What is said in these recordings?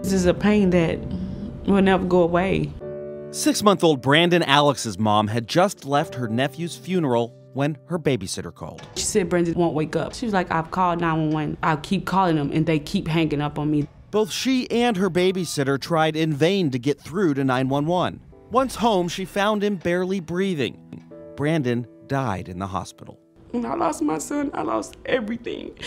This is a pain that will never go away. 6-month-old Brandon Alex's mom had just left her nephew's funeral when her babysitter called. She said Brandon won't wake up. She was like, I've called 911. I'll keep calling them and they keep hanging up on me. Both she and her babysitter tried in vain to get through to 911. Once home, she found him barely breathing. Brandon died in the hospital. When I lost my son, I lost everything.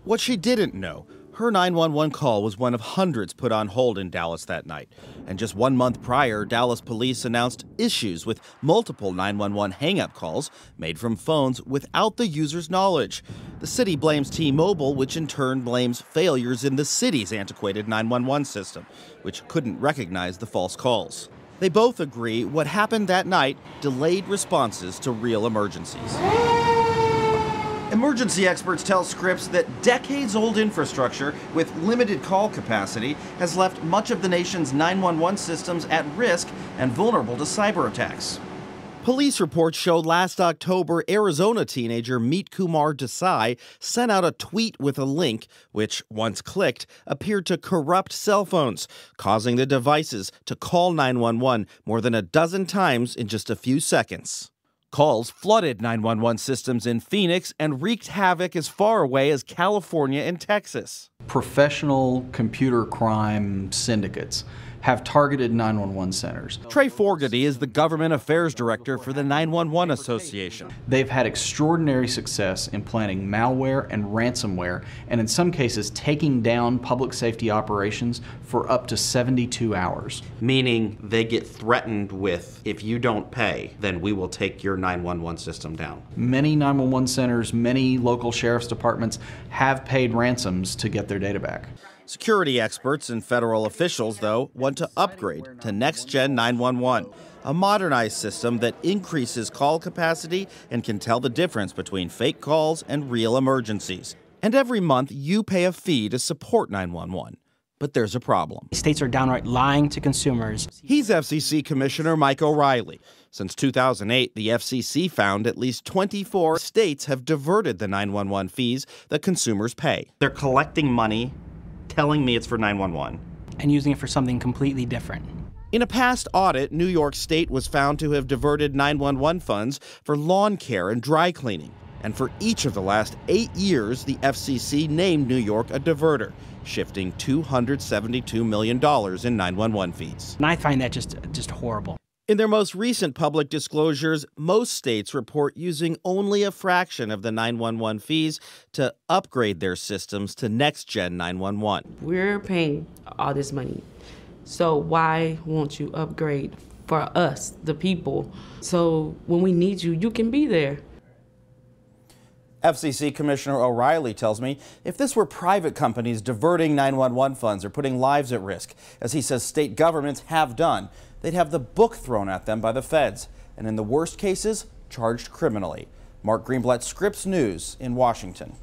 What she didn't know, her 911 call was one of hundreds put on hold in Dallas that night. And just 1 month prior, Dallas police announced issues with multiple 911 hang-up calls made from phones without the user's knowledge. The city blames T-Mobile, which in turn blames failures in the city's antiquated 911 system, which couldn't recognize the false calls. They both agree what happened that night delayed responses to real emergencies. Emergency experts tell Scripps that decades-old infrastructure with limited call capacity has left much of the nation's 911 systems at risk and vulnerable to cyber attacks. Police reports showed last October, Arizona teenager Meet Kumar Desai sent out a tweet with a link, which, once clicked, appeared to corrupt cell phones, causing the devices to call 911 more than a dozen times in just a few seconds. Calls flooded 911 systems in Phoenix and wreaked havoc as far away as California and Texas. Professional computer crime syndicates have targeted 911 centers. Trey Fogarty is the government affairs director for the 911 Association. They've had extraordinary success in planting malware and ransomware, and in some cases taking down public safety operations for up to 72 hours. Meaning they get threatened with, if you don't pay, then we will take your 911 system down. Many 911 centers, many local sheriff's departments have paid ransoms to get their data back. Security experts and federal officials, though, want to upgrade to Next-Gen 911, a modernized system that increases call capacity and can tell the difference between fake calls and real emergencies. And every month, you pay a fee to support 911. But there's a problem. States are downright lying to consumers. He's FCC Commissioner Mike O'Reilly. Since 2008, the FCC found at least 24 states have diverted the 911 fees that consumers pay. They're collecting money, telling me it's for 911. And using it for something completely different. In a past audit, New York State was found to have diverted 911 funds for lawn care and dry cleaning. And for each of the last 8 years, the FCC named New York a diverter, shifting $272 million in 911 fees. And I find that just horrible. In their most recent public disclosures, most states report using only a fraction of the 911 fees to upgrade their systems to Next-Gen 911. We're paying all this money, so why won't you upgrade for us, the people, so when we need you, you can be there? FCC Commissioner O'Reilly tells me if this were private companies diverting 911 funds or putting lives at risk, as he says state governments have done, they'd have the book thrown at them by the feds, and in the worst cases, charged criminally. Mark Greenblatt, Scripps News in Washington.